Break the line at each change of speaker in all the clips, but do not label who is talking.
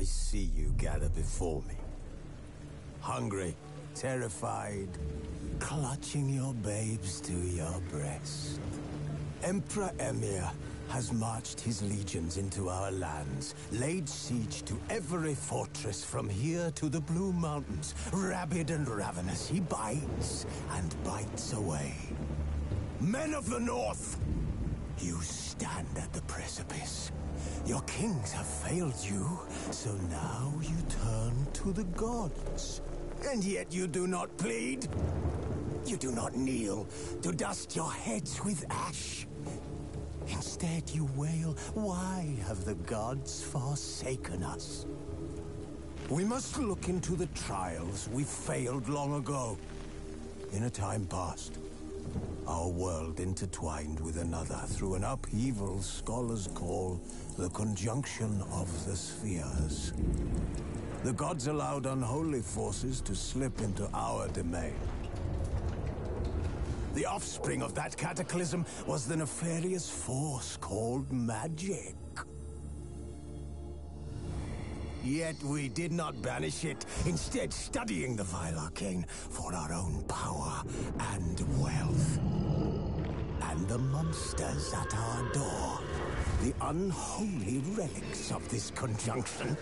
I see you gather before me. Hungry, terrified, clutching your babes to your breast. Emperor Emir has marched his legions into our lands, laid siege to every fortress from here to the Blue Mountains. Rabid and ravenous, he bites and bites away. Men of the North, you stand at the precipice. Your kings have failed you, so now you turn to the gods. And yet you do not plead. You do not kneel to dust your heads with ash. Instead you wail, why have the gods forsaken us? We must look into the trials we failed long ago. In a time past, our world intertwined with another through an upheaval scholars call the conjunction of the spheres. The gods allowed unholy forces to slip into our domain. The offspring of that cataclysm was the nefarious force called magic. Yet we did not banish it, instead studying the vile arcane for our own power and wealth. And the monsters at our door, the unholy relics of this conjunction.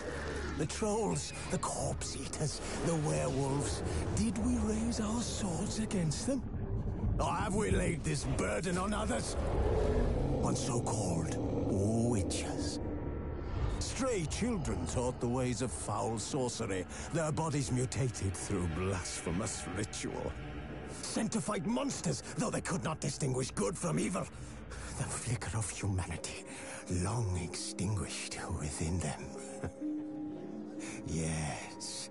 The trolls, the corpse-eaters, the werewolves. Did we raise our swords against them? Or have we laid this burden on others? On so-called witches. Stray children taught the ways of foul sorcery, their bodies mutated through blasphemous ritual. Sent to fight monsters, though they could not distinguish good from evil. The flicker of humanity, long extinguished within them. Yes,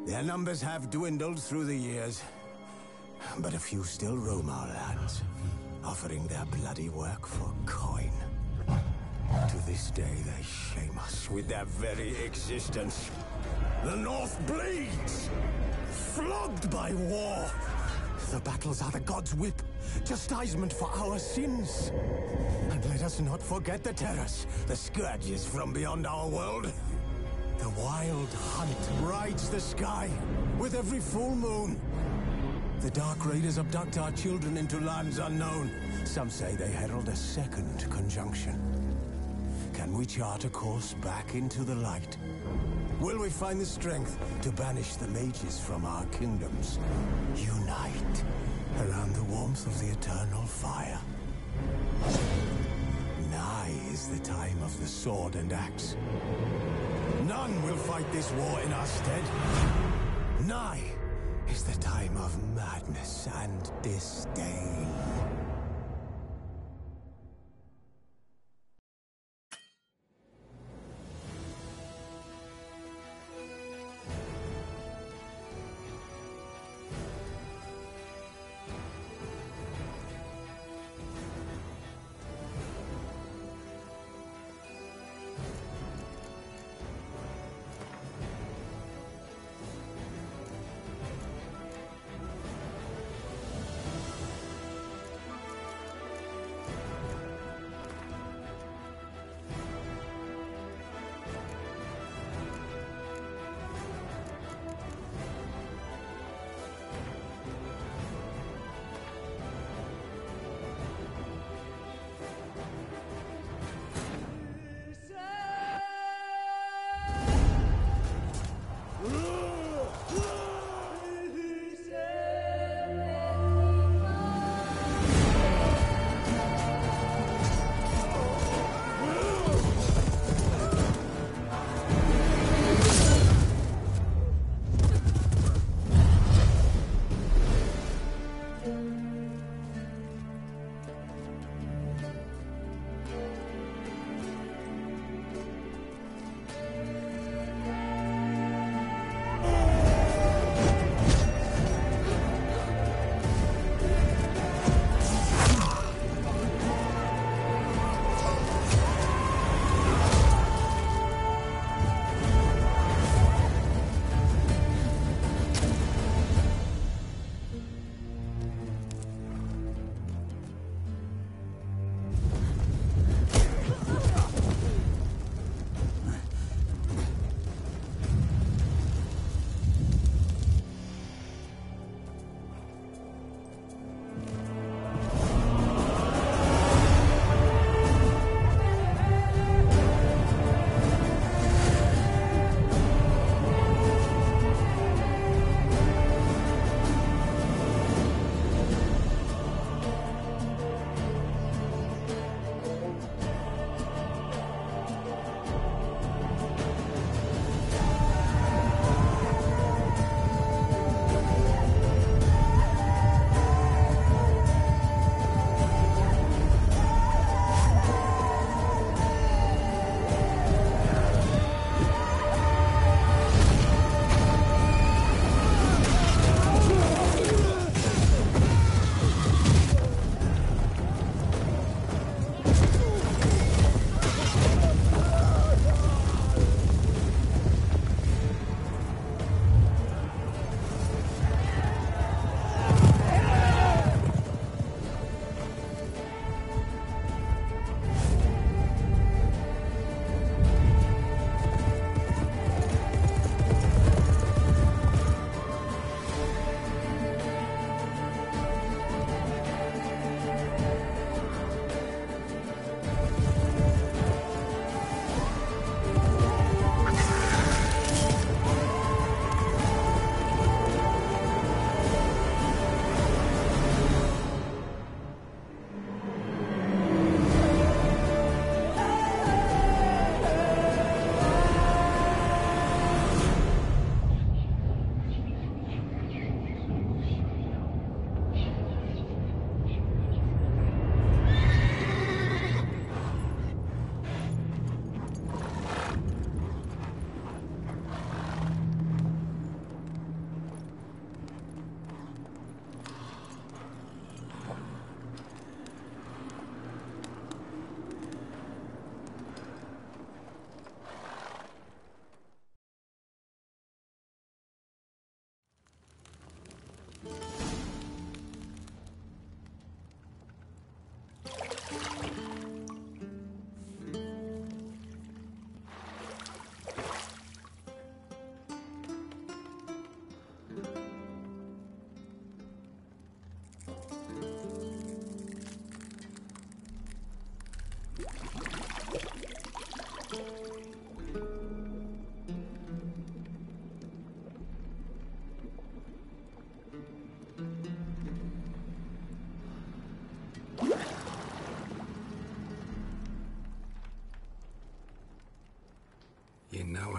their numbers have dwindled through the years. But a few still roam our lands, offering their bloody work for coin. To this day, they shame us with their very existence. The North bleeds, flogged by war. The battles are the gods' whip, chastisement for our sins. And let us not forget the terrors, the scourges from beyond our world. The wild hunt rides the sky with every full moon. The Dark Raiders abduct our children into lands unknown. Some say they herald a second conjunction. Can we chart a course back into the light? Will we find the strength to banish the mages from our kingdoms? Unite around the warmth of the eternal fire. Nigh is the time of the sword and axe. None will fight this war in our stead. Nigh is the time of madness and disdain.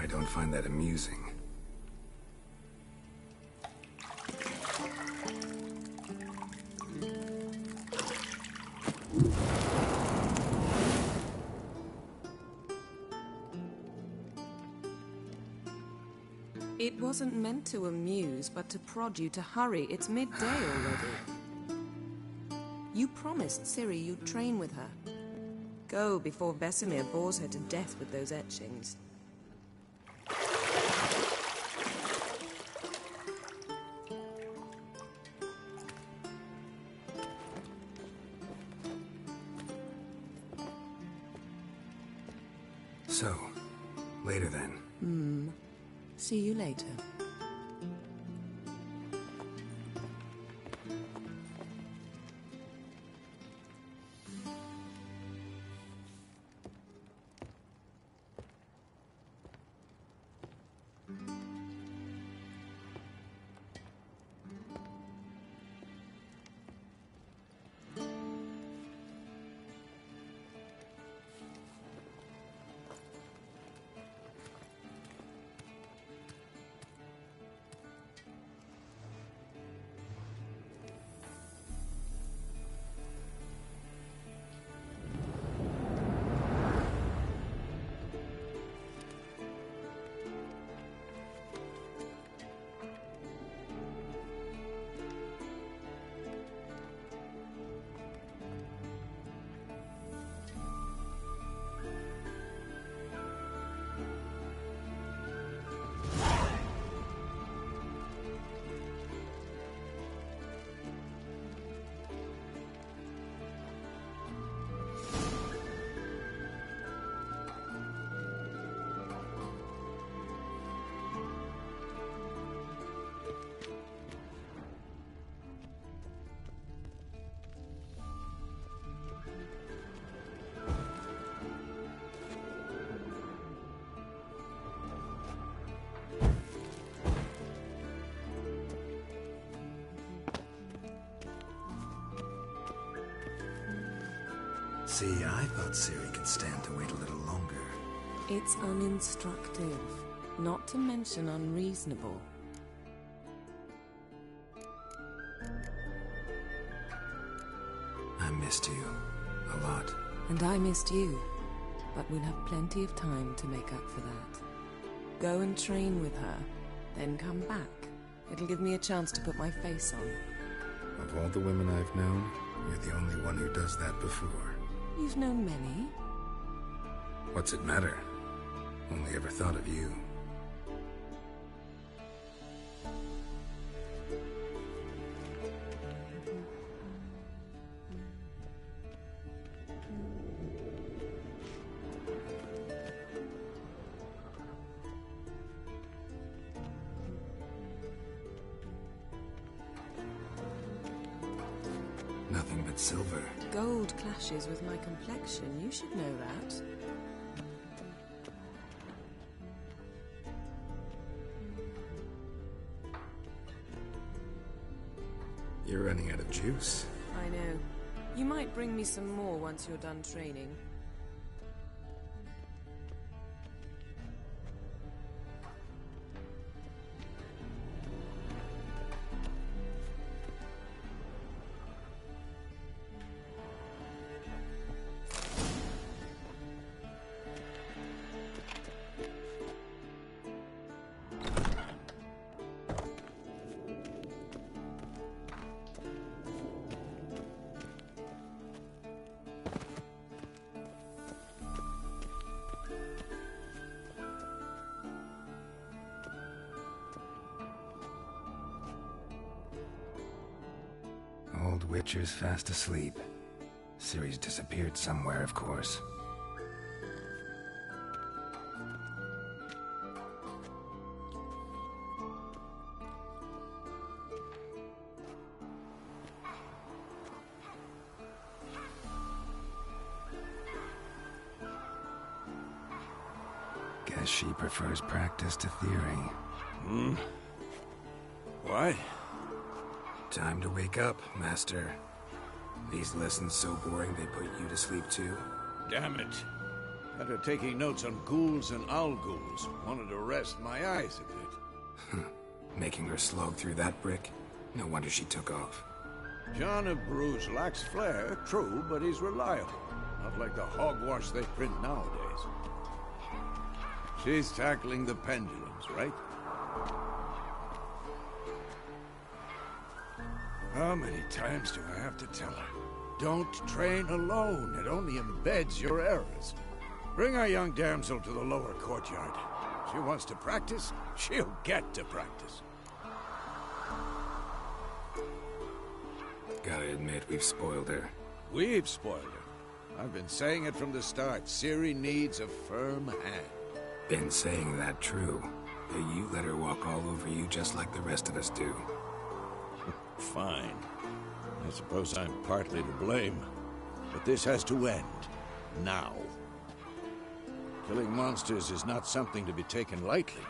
I don't find that amusing.
It wasn't meant to amuse, but to prod you to hurry. It's midday already. You promised Ciri you'd train with her. Go before Vesemir bores her to death with those etchings.
So, later then.
See you later.
See, I thought Ciri could stand to wait a little longer.
It's uninstructive, not to mention unreasonable.
I missed you. A lot.
And I missed you. But we'll have plenty of time to make up for that. Go and train with her, then come back. It'll give me a chance to put my face on.
Of all the women I've known, you're the only one who does that before.
You've known many.
What's it matter? Only ever thought of you. Nothing but silver.
Gold clashes with my complexion. You should know that.
You're running out of juice.
I know. You might bring me some more once you're done training.
Old Witcher's fast asleep. Ciri's disappeared somewhere, of course. Guess she prefers practice to theory.
Why?
Time to wake up, Master. These lessons so boring they put you to sleep too.
Damn it.
Got her taking notes on ghouls and owl ghouls. Wanted to rest my eyes a bit.
Making her slog through that brick? No wonder she took off.
John of Bruges lacks flair, true, but he's reliable. Not like the hogwash they print nowadays. She's tackling the pendulums, right? How many times do I have to tell her? Don't train alone. It only embeds your errors. Bring our young damsel to the lower courtyard. She wants to practice, she'll get to practice.
Gotta admit, we've spoiled her.
We've spoiled her. I've been saying it from the start. Ciri needs a firm hand.
Been saying that true. But you let her walk all over you just like the rest of us do.
Fine. I suppose I'm partly to blame. But this has to end. Now. Killing monsters is not something to be taken lightly.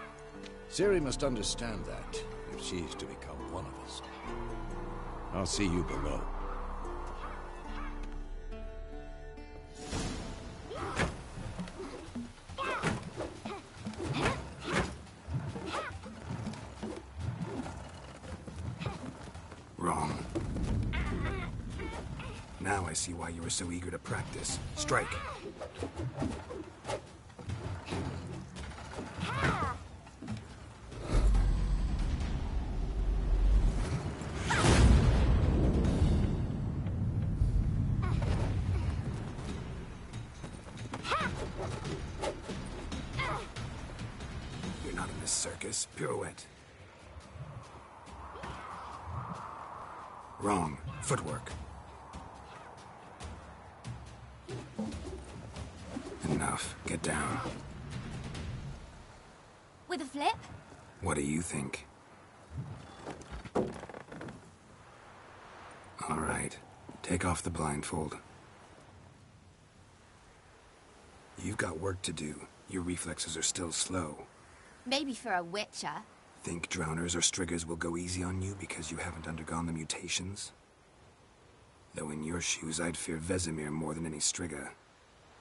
Ciri must understand that, if she's to become one of us. I'll see you below.
Wrong. Now I see why you were so eager to practice. Strike. You're not in this circus. Pirouette. Wrong. Footwork. Enough. Get down.
With a flip?
What do you think? All right. Take off the blindfold. You've got work to do. Your reflexes are still slow.
Maybe for a witcher.
Think drowners or striggers will go easy on you because you haven't undergone the mutations? Though in your shoes, I'd fear Vesemir more than any strigger.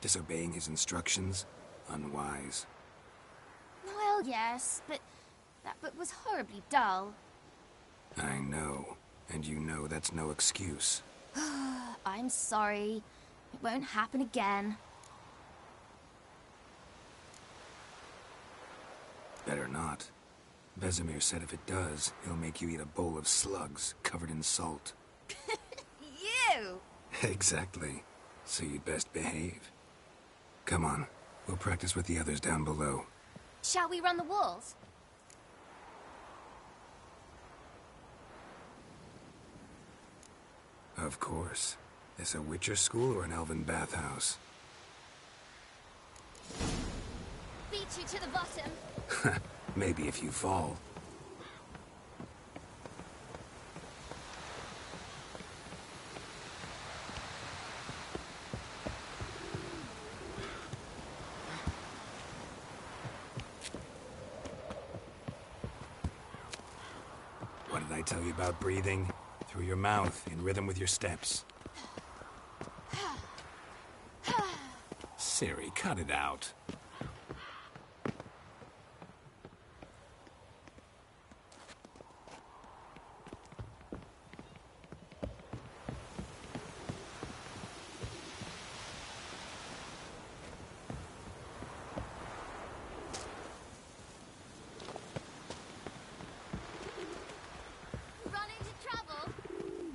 Disobeying his instructions? Unwise.
Well, yes, but that book was horribly dull.
I know. And you know that's no excuse.
I'm sorry. It won't happen again.
Better not. Vesemir said if it does, he'll make you eat a bowl of slugs covered in salt.
You!
Exactly. So you'd best behave. Come on. We'll practice with the others down below.
Shall we run the walls?
Of course. This a Witcher school or an elven bathhouse?
Beat you to the bottom.
Maybe if you fall. What did I tell you about breathing? Through your mouth, in rhythm with your steps. Ciri, cut it out.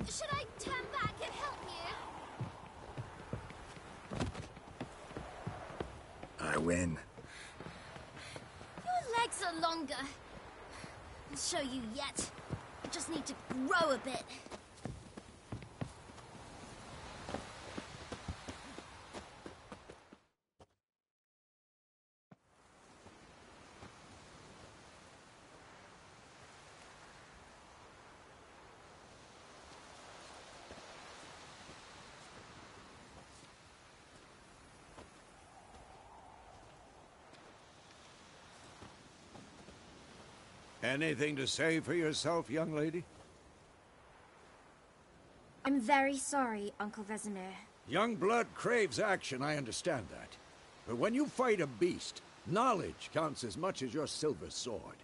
Should I turn back and help you?
I win.
Your legs are longer. I'll show you yet. I just need to grow a bit.
Anything to say for yourself, young lady?
I'm very sorry, Uncle Vesemir.
Young blood craves action, I understand that. But when you fight a beast, knowledge counts as much as your silver sword.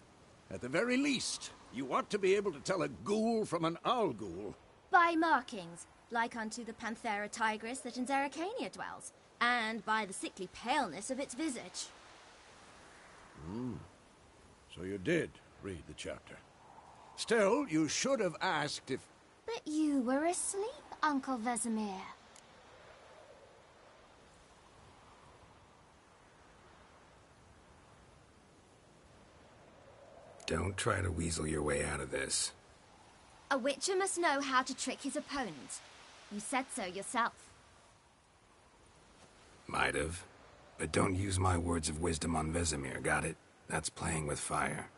At the very least, you want to be able to tell a ghoul from an owl ghoul.
By markings, like unto the Panthera tigris that in Zerrikania dwells, and by the sickly paleness of its visage.
So you did read the chapter. Still, you should have asked if...
But you were asleep, Uncle Vesemir.
Don't try to weasel your way out of this.
A witcher must know how to trick his opponent. You said so yourself.
Might have. But don't use my words of wisdom on Vesemir, got it? That's playing with fire.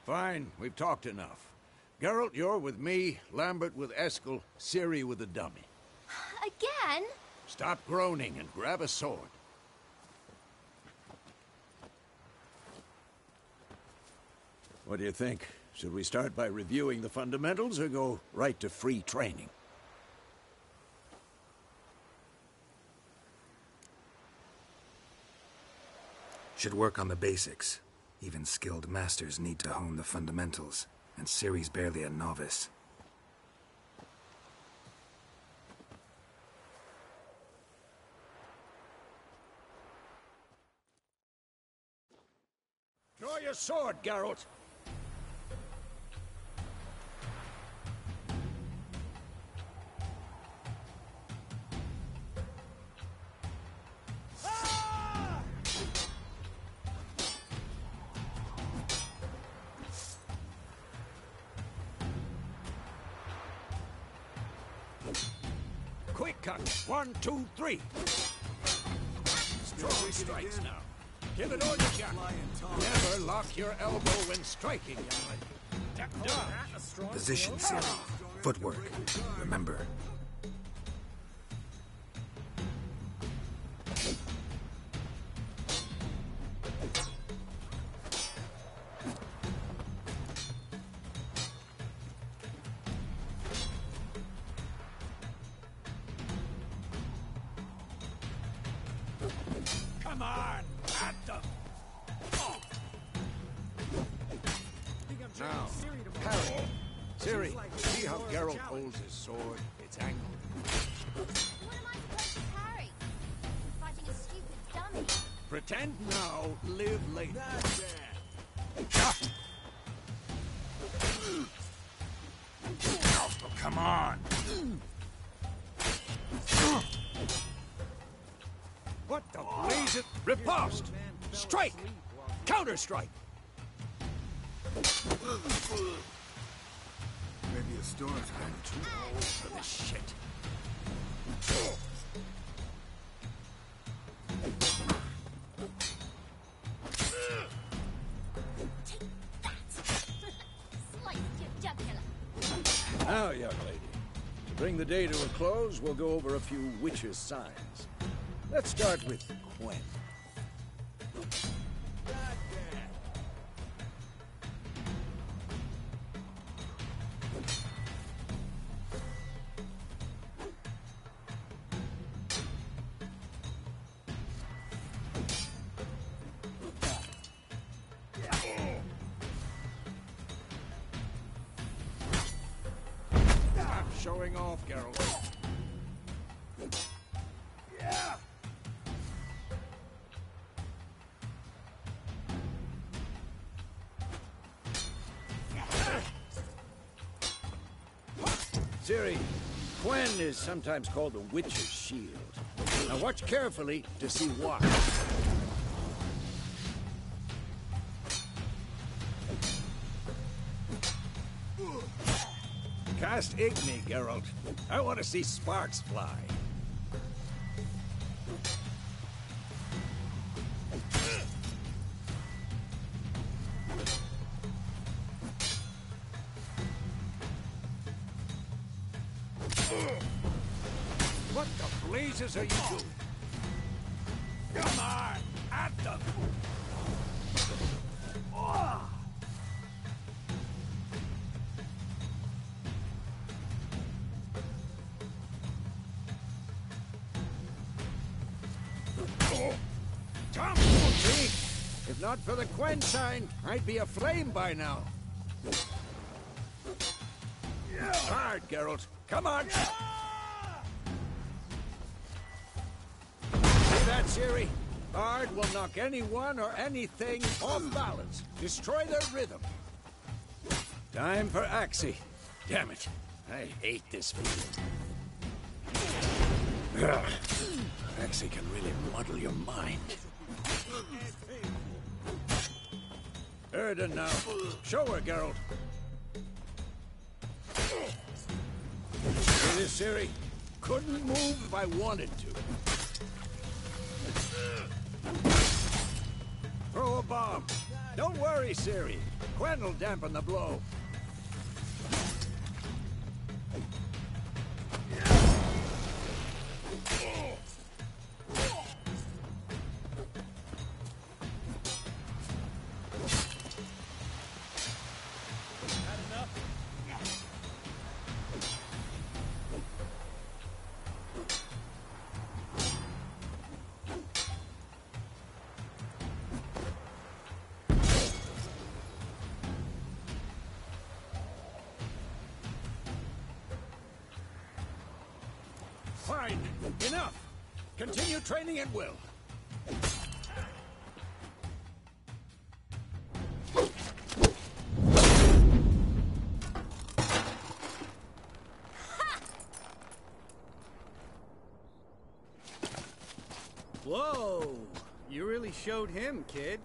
Fine, we've talked enough. Geralt, you're with me, Lambert with Eskel, Ciri with the dummy.
Again?
Stop groaning and grab a sword. What do you think? Should we start by reviewing the fundamentals or go right to free training?
Should work on the basics. Even skilled masters need to hone the fundamentals, and Ciri's barely a novice.
Draw your sword, Geralt! Quick cut! 1, 2, 3! Strong strikes now. Give it all you got. Never lock your elbow when striking, young lady.
Position, Ciri. Footwork. Remember.
Come on! At them! Now, parry. Ciri, see how Geralt holds his sword? It's angled.
What am I supposed to parry? I'm fighting a stupid dummy.
Pretend now, live later. Oh, come on! What the blazes? Riposte! Strike! Counter-strike!
Maybe a storm's kind of too
old for this shit.
Take that! Slice your jugular.
Now, young lady, to bring the day to a close, we'll go over a few witches' signs. Let's start with Quen. Stop showing off, Geralt. Yeah. Ciri, Quen is sometimes called the Witcher's Shield. Now watch carefully to see why. Cast Igni, Geralt. I want to see sparks fly. What the blazes are you doing? Come on, at them! If not for the Quen sign, I'd be aflame by now. Hard, Geralt. Come on. See that, Ciri? Bard will knock anyone or anything off balance. Destroy their rhythm. Time for Axie. Damn it. I hate this field. Axie can really muddle your mind. Erden now. Show her, Geralt. See this, Ciri? Couldn't move if I wanted to. Throw a bomb. Don't worry, Ciri. Quen will dampen the blow. Fine. Enough. Continue training at will.
Whoa! You really showed him, kid.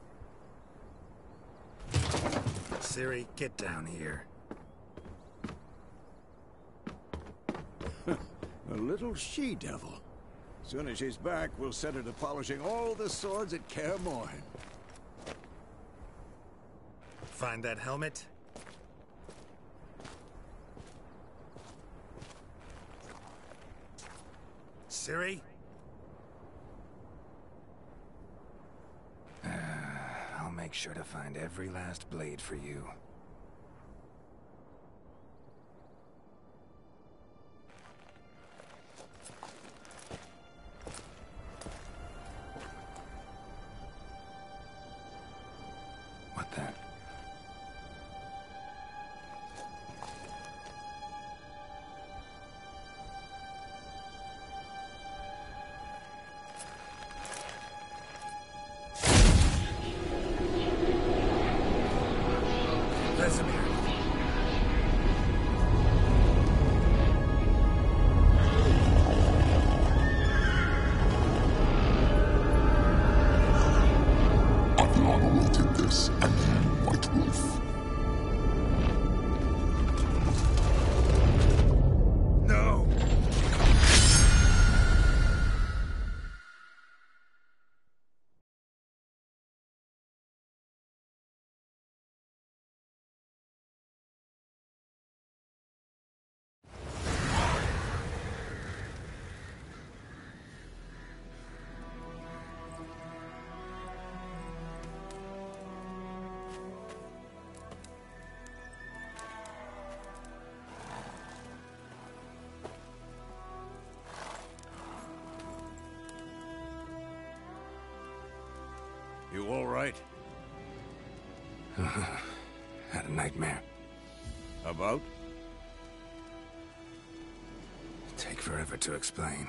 Ciri, get down here.
A little she-devil. Soon as she's back, we'll set her to polishing all the swords at Kaer Morhen.
Find that helmet? Ciri? I'll make sure to find every last blade for you. What then? Vesemir.
I've long awaited this, and you, White Wolf.
No!
You all right?
Had a nightmare.
About?
Take forever to explain.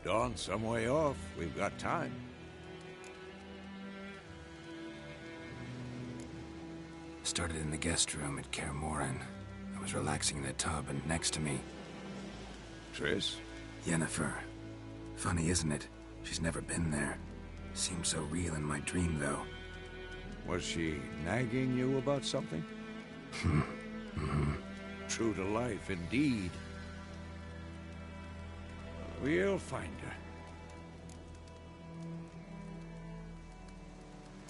Dawn's some way off. We've got time.
Started in the guest room at Kaer Morhen. I was relaxing in the tub, and next to me,
Triss?
Yennefer. Funny, isn't it? She's never been there. Seemed so real in my dream, though.
Was she nagging you about something? True to life, indeed. We'll find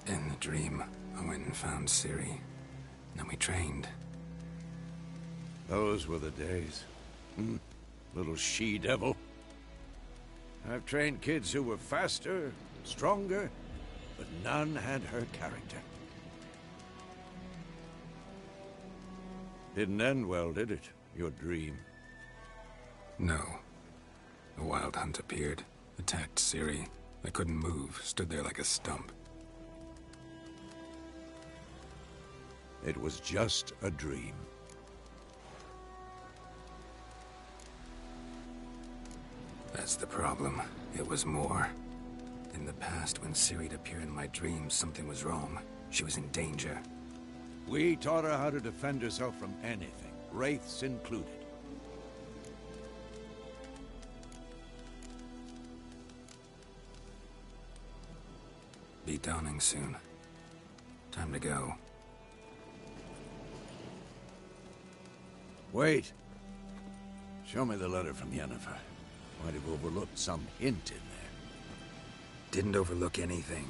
her.
In the dream, I went and found Ciri. Then we trained.
Those were the days. Little she-devil. I've trained kids who were faster, stronger, but none had her character. Didn't end well, did it? Your dream?
No. A wild hunt appeared, attacked Ciri. I couldn't move, stood there like a stump.
It was just a dream.
That's the problem. It was more. In the past, when Ciri'd appear in my dreams, something was wrong. She was in danger.
We taught her how to defend herself from anything, wraiths included.
Be dawning soon. Time to go.
Wait. Show me the letter from Yennefer. Might have overlooked some hint in there.
Didn't overlook anything.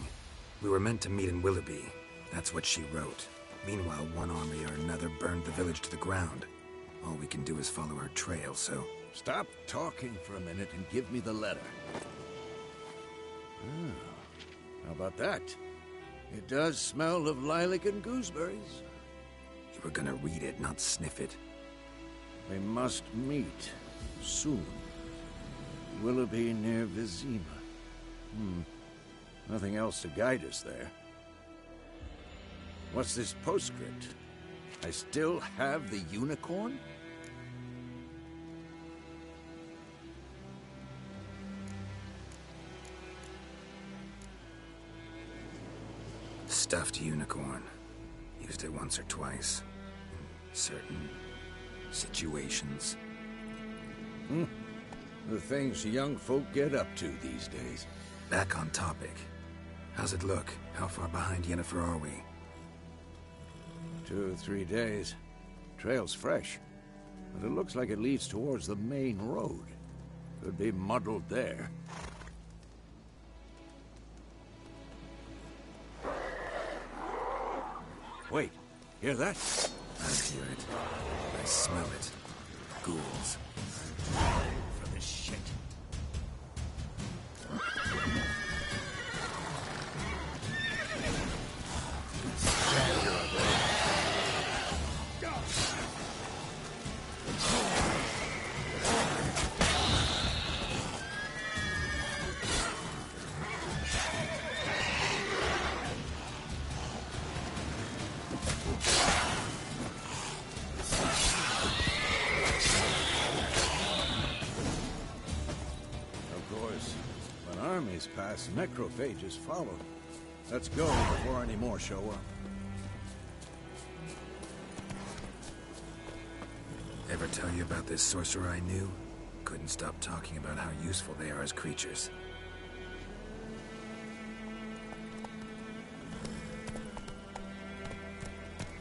We were meant to meet in Willoughby. That's what she wrote. Meanwhile, one army or another burned the village to the ground. All we can do is follow her trail, so...
Stop talking for a minute and give me the letter. How about that? It does smell of lilac and gooseberries.
You were gonna read it, not sniff it.
We must meet. Soon. Willoughby near Vizima. Nothing else to guide us there. What's this postscript? I still have the unicorn?
Stuffed unicorn. Used it once or twice. In certain situations.
The things young folk get up to these days.
Back on topic. How's it look? How far behind Yennefer are we?
2 or 3 days. Trail's fresh. But it looks like it leads towards the main road. Could be muddled there. Wait, hear that?
I hear it. I smell it. Ghouls.
For this shit. Pass, necrophages follow. Let's go before any more show up.
Ever tell you about this sorcerer I knew? Couldn't stop talking about how useful they are as creatures.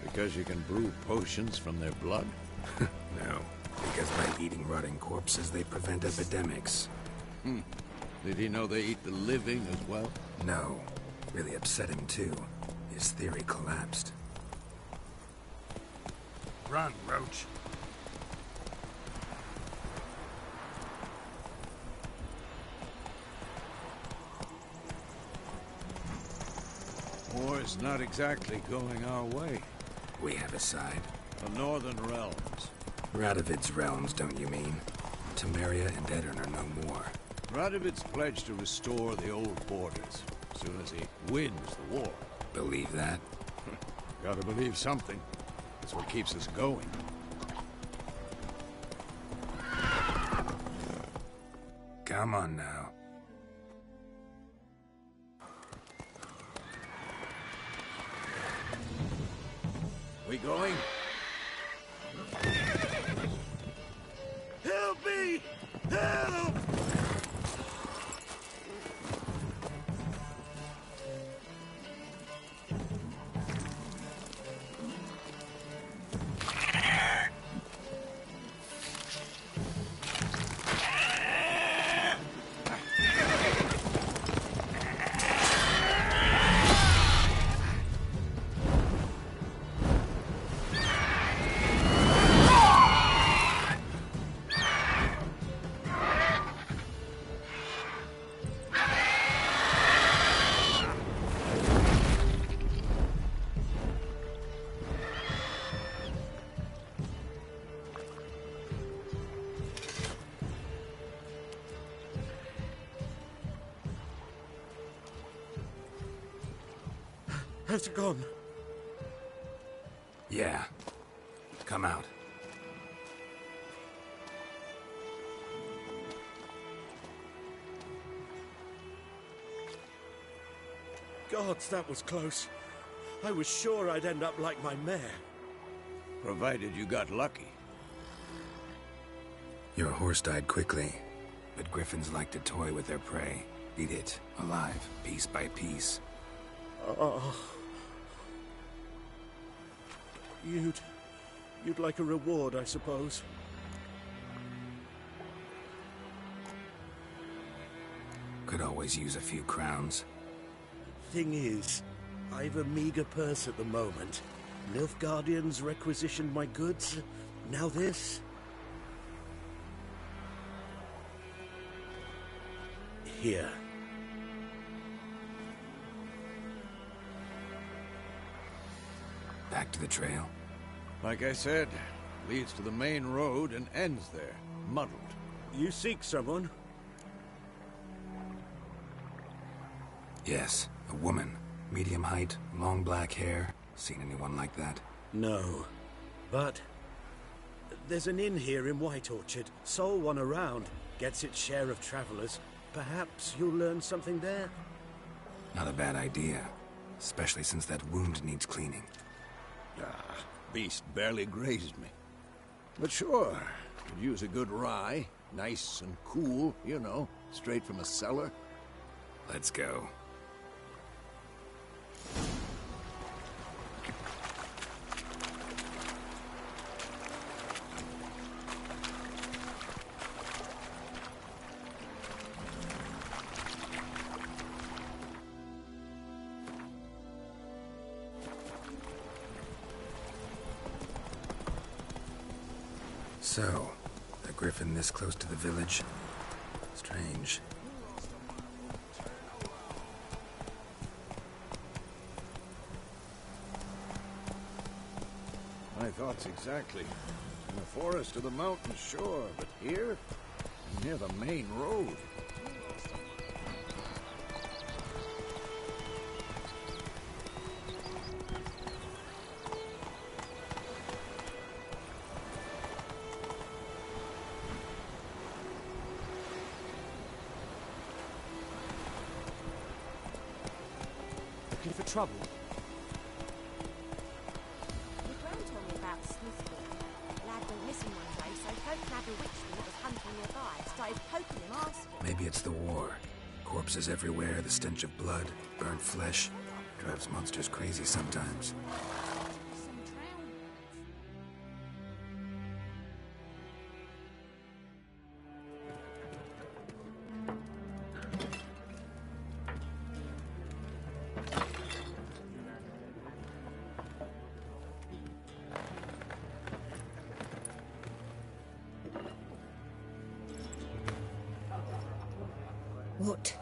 Because you can brew potions from their blood?
No, because by eating rotting corpses, they prevent epidemics.
Did he know they eat the living as well?
No. Really upset him, too. His theory collapsed.
Run, Roach.
War's not exactly going our way.
We have a side.
The Northern Realms.
Radovid's realms, don't you mean? Temeria and Edirn are no more.
Radovid's pledged to restore the old borders, as soon as he wins the war.
Believe that?
Gotta believe something. That's what keeps us going.
Come on now.
We going? Help me! Help!
Has it gone?
Yeah. Come out.
Gods, that was close. I was sure I'd end up like my mare.
Provided you got lucky.
Your horse died quickly, but griffins like to toy with their prey. Eat it, alive, piece by piece.
Oh. You'd like a reward, I suppose.
Could always use a few crowns.
Thing is, I've a meager purse at the moment. Nilfgaardians requisitioned my goods. Now this. Here.
Back to the trail?
Like I said, leads to the main road and ends there, muddled.
You seek someone?
Yes, a woman. Medium height, long black hair. Seen anyone like that?
No. But there's an inn here in White Orchard. Sole one around. Gets its share of travelers. Perhaps you'll learn something there?
Not a bad idea. Especially since that wound needs cleaning.
Beast barely grazed me. But sure, could use a good rye. Nice and cool, you know, straight from a cellar.
Let's go. So, a griffin this close to the village? Strange.
My thoughts exactly. In the forest or the mountain, sure, but here? Near the main road.
Looking for trouble?
Your gran told me about Smithfield. Lad went missing one day, so folk nabbed a witchman that was hunting nearby. Started poking him, asking.
Maybe it's the war. Corpses everywhere, the stench of blood, burnt flesh. Drives monsters crazy sometimes.
Some drowned.
What?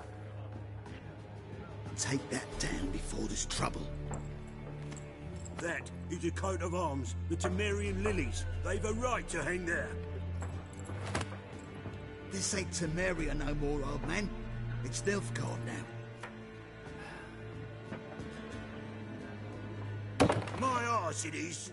Take that down before there's trouble.
That is a coat of arms, the Temerian lilies. They've a right to hang there.
This ain't Temeria no more, old man. It's Nilfgaard now.
My arse it is.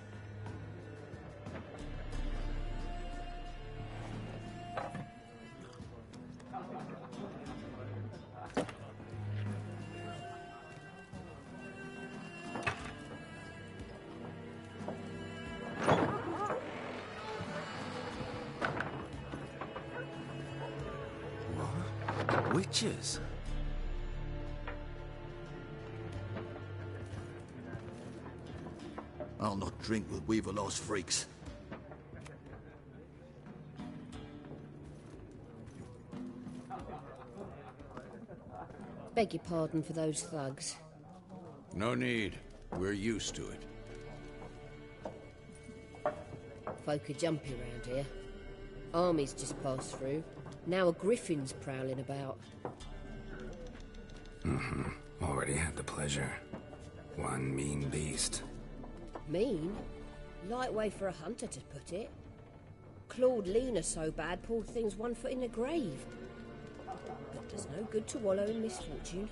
Witches?
I'll not drink with Weaverlost freaks.
Beg your pardon for those thugs.
No need. We're used to it.
Folk are jumpy around here. Armies just passed through. Now a griffin's prowling about.
Already had the pleasure. One mean beast.
Mean? Light way for a hunter to put it. Clawed Lena so bad, poor thing's 1 foot in the grave. But there's no good to wallow in misfortune.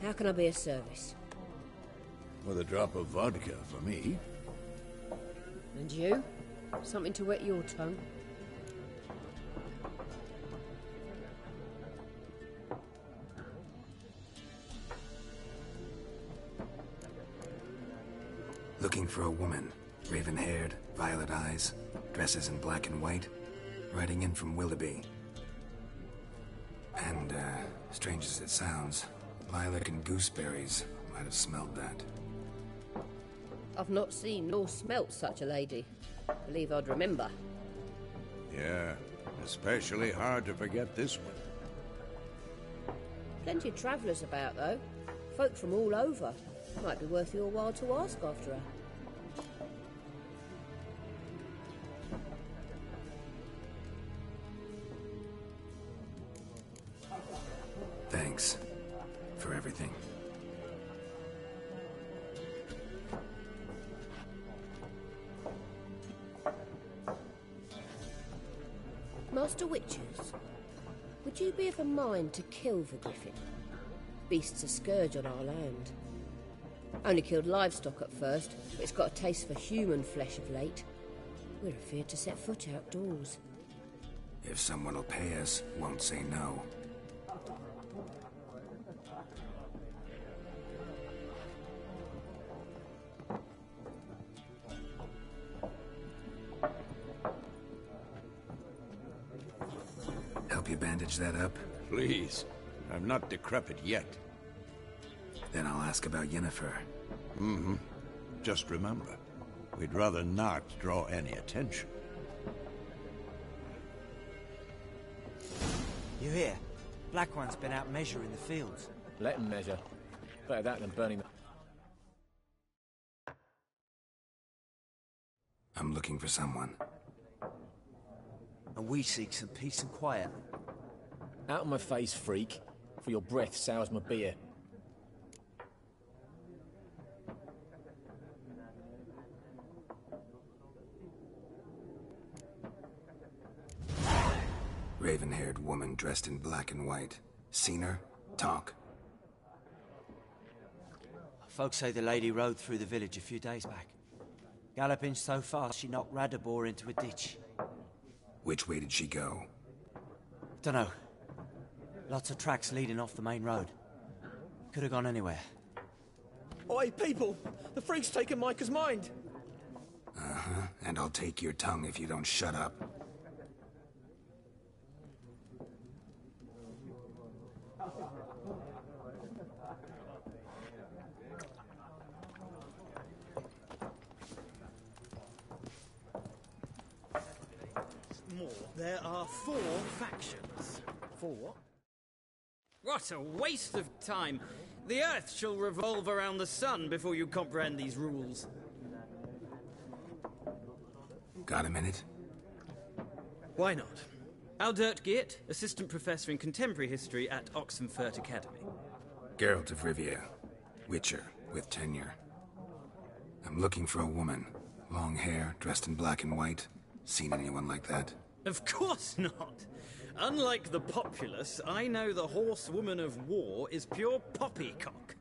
How can I be of service?
with a drop of vodka for me.
And you? Something to wet your tongue?
Looking for a woman. Raven-haired, violet eyes, dresses in black and white. Writing in from Willoughby. And, strange as it sounds, lilac and gooseberries might have smelled that.
I've not seen nor smelt such a lady. Believe I'd remember.
Yeah, especially hard to forget this one.
Plenty of travellers about, though. Folk from all over. Might be worth your while to ask after her.
Thanks for everything.
Master Witchers, would you be of a mind to kill the griffin? Beast's a scourge on our land. Only killed livestock at first, but it's got a taste for human flesh of late. We're afeard to set foot outdoors.
If someone will pay us, won't say no. Help you bandage that up?
Please. I'm not decrepit yet.
Then I'll ask about Yennefer.
Mm-hmm. Just remember, we'd rather not draw any attention.
You hear? Black One's been out measuring the fields.
Let him measure. Better that than burning them.
I'm looking for someone.
And we seek some peace and quiet.
Out of my face, freak. For your breath sours my beer.
Raven-haired woman dressed in black and white. Seen her? Talk.
Folks say the lady rode through the village a few days back. Galloping so fast she knocked Radabor into a ditch.
Which way did she go?
Dunno. Lots of tracks leading off the main road. Could have gone anywhere.
Oi, people! The freak's taken Micah's mind!
Uh-huh. And I'll take your tongue if you don't shut up.
There are 4 factions.
4 what?
What a waste of time! The Earth shall revolve around the sun before you comprehend these rules.
Got a minute?
Why not? Aldert Geert, Assistant Professor in Contemporary History at Oxenfurt Academy.
Geralt of Rivia. Witcher, with tenure. I'm looking for a woman. Long hair, dressed in black and white. Seen anyone like that?
Of course not! Unlike the populace, I know the horsewoman of war is pure poppycock.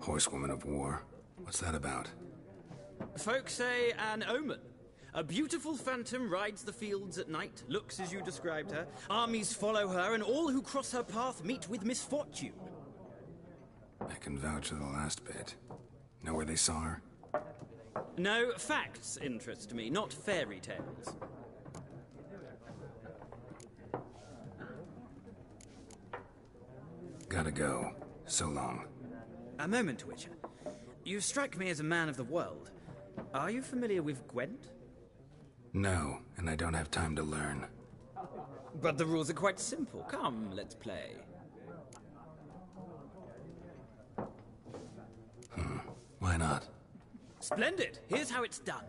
Horsewoman of war? What's that about?
Folk say an omen. A beautiful phantom rides the fields at night, looks as you described her. Armies follow her, and all who cross her path meet with misfortune.
I can vouch for the last bit. Know where they saw her?
No, facts interest me, not fairy tales.
Gotta go. So long.
A moment, Witcher. You strike me as a man of the world. Are you familiar with Gwent?
No, and I don't have time to learn.
But the rules are quite simple. Come, let's play.
Why not?
Splendid! Here's how it's done.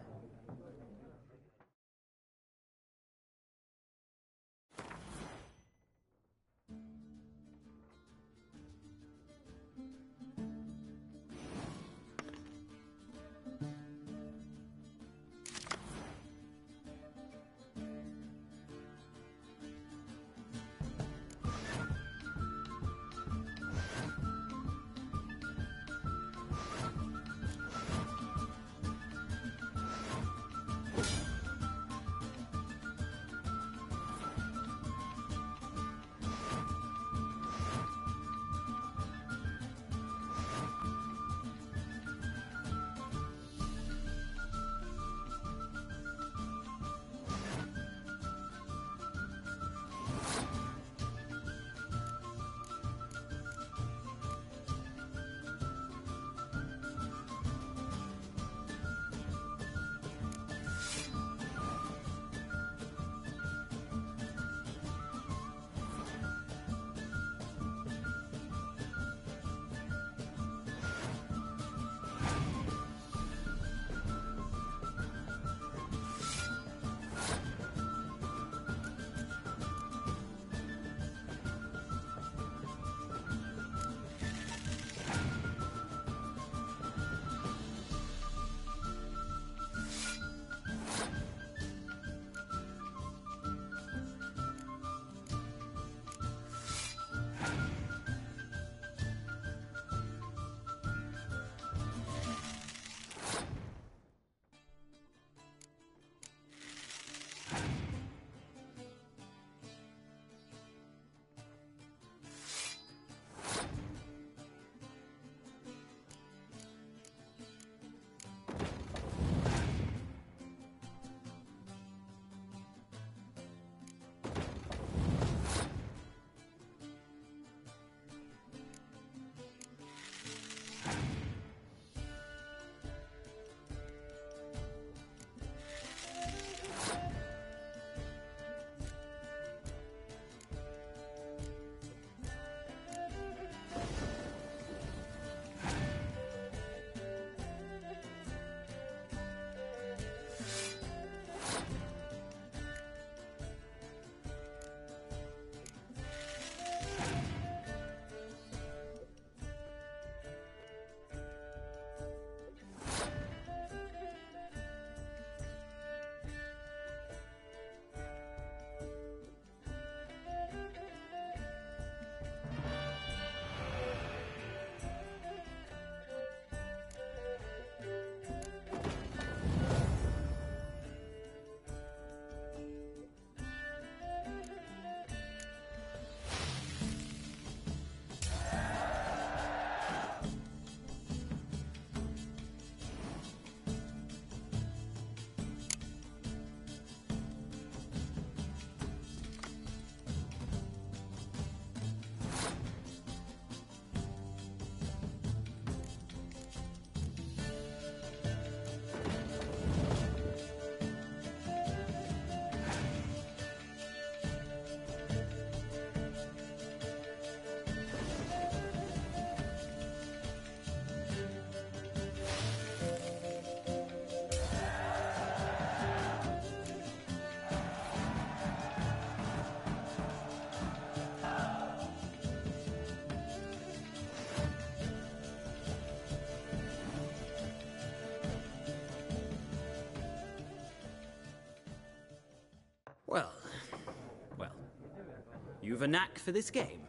You've a knack for this game.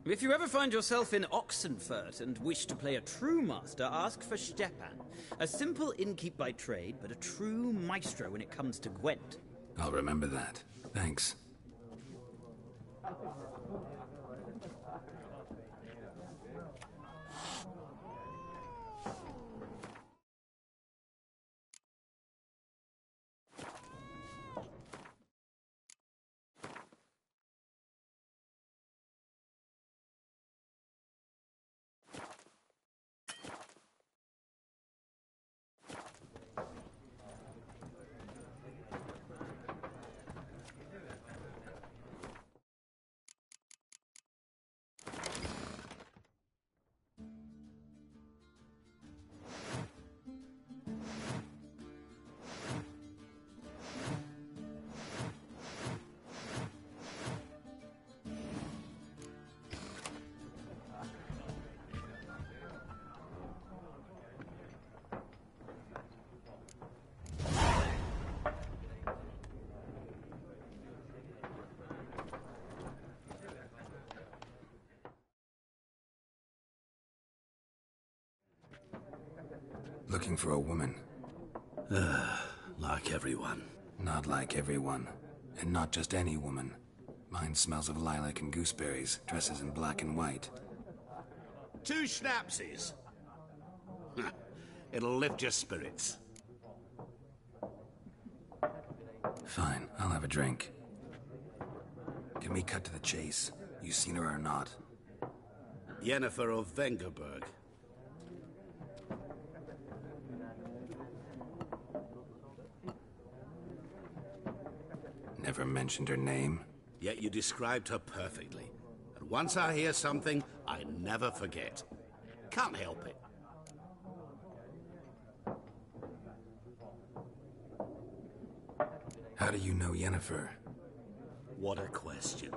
If you ever find yourself in Oxenfurt and wish to play a true master, ask for Stepan. A simple innkeep by trade, but a true maestro when it comes to Gwent.
I'll remember that. Thanks. Looking for a woman.
Like everyone.
Not like everyone. And not just any woman. Mine smells of lilac and gooseberries, dresses in black and white.
2 schnapsies. It'll lift your spirits.
Fine, I'll have a drink. Can we cut to the chase? You seen her or not?
Yennefer of Vengerberg.
Never mentioned her name?
Yet you described her perfectly. And once I hear something, I never forget. Can't help it.
How do you know Yennefer?
What a question.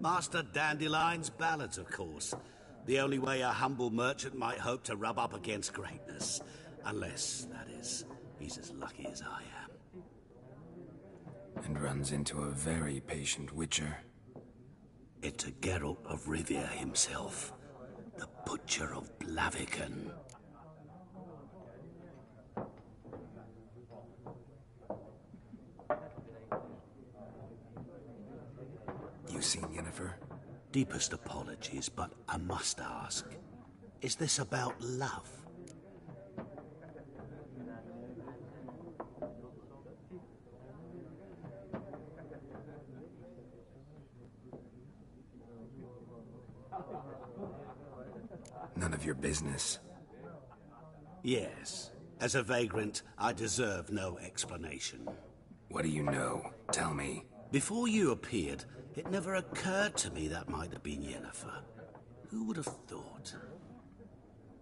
Master Dandelion's ballads, of course. The only way a humble merchant might hope to rub up against greatness. Unless, that is, he's as lucky as I am.
And runs into a very patient witcher.
It's a Geralt of Rivia himself. The Butcher of Blaviken.
You seen Yennefer?
Deepest apologies, but I must ask. Is this about love?
None of your business.
Yes. As a vagrant, I deserve no explanation.
What do you know? Tell me.
Before you appeared, it never occurred to me that might have been Yennefer. Who would have thought?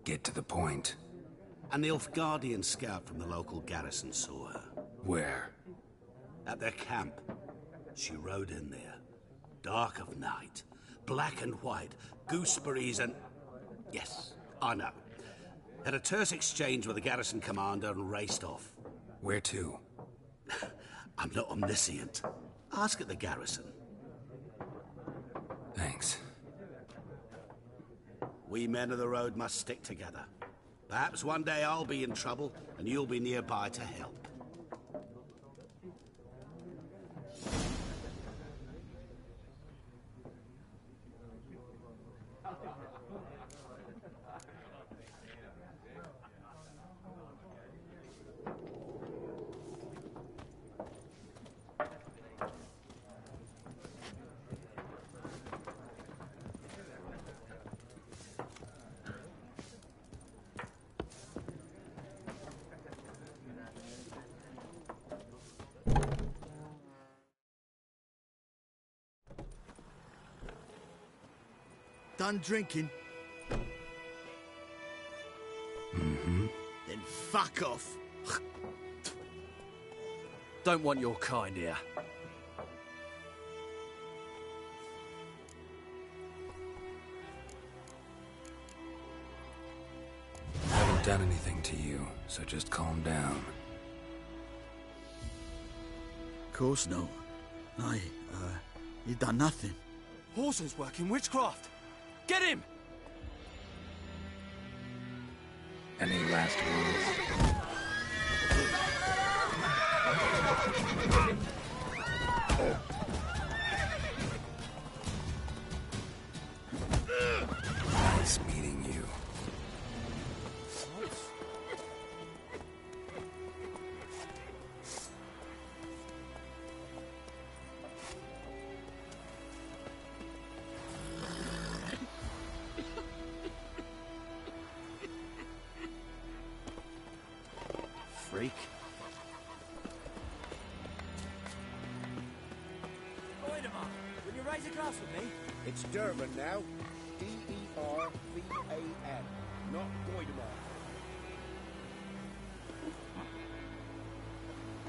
Get to the point.
An Nilfgaardian scout from the local garrison saw her.
Where?
At their camp. She rode in there. Dark of night. Black and white. Gooseberries and... Yes, I know. Had a terse exchange with the garrison commander and raced off.
Where to?
I'm not omniscient. Ask at the garrison.
Thanks.
We men of the road must stick together. Perhaps one day I'll be in trouble and you'll be nearby to help.
Done drinking?
Mm-hmm.
Then fuck off.
Don't want your kind here.
I haven't done anything to you, so just calm down.
Of course not. You done nothing.
Orson's working witchcraft. Get him!
Any last words? Nice meeting you.
Freak.
Will you raise a glass with me?
It's Durban now. D-E-R-V-A-N. Not Goidemar.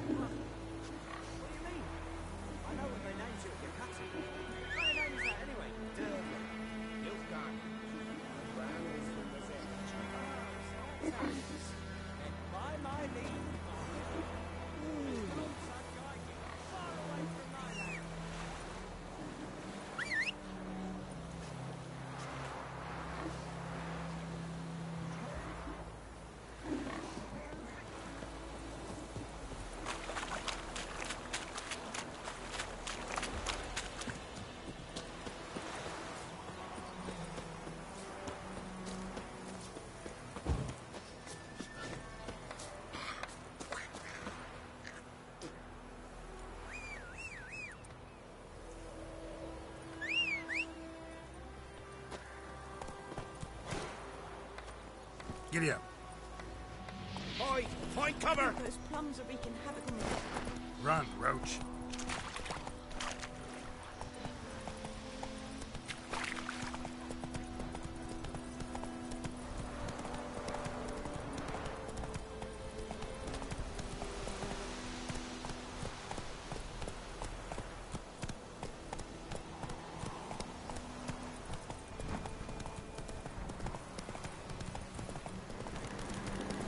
What do you mean? I know what they named you at your cutting. What kind of name is that anyway? Durban.
Ilkan.
And by my leave. Far away from my land.
Giddy up.
Boy, find cover!
Those plums are wreaking havoc on the deck.
Run, Roach.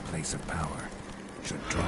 Place of power should draw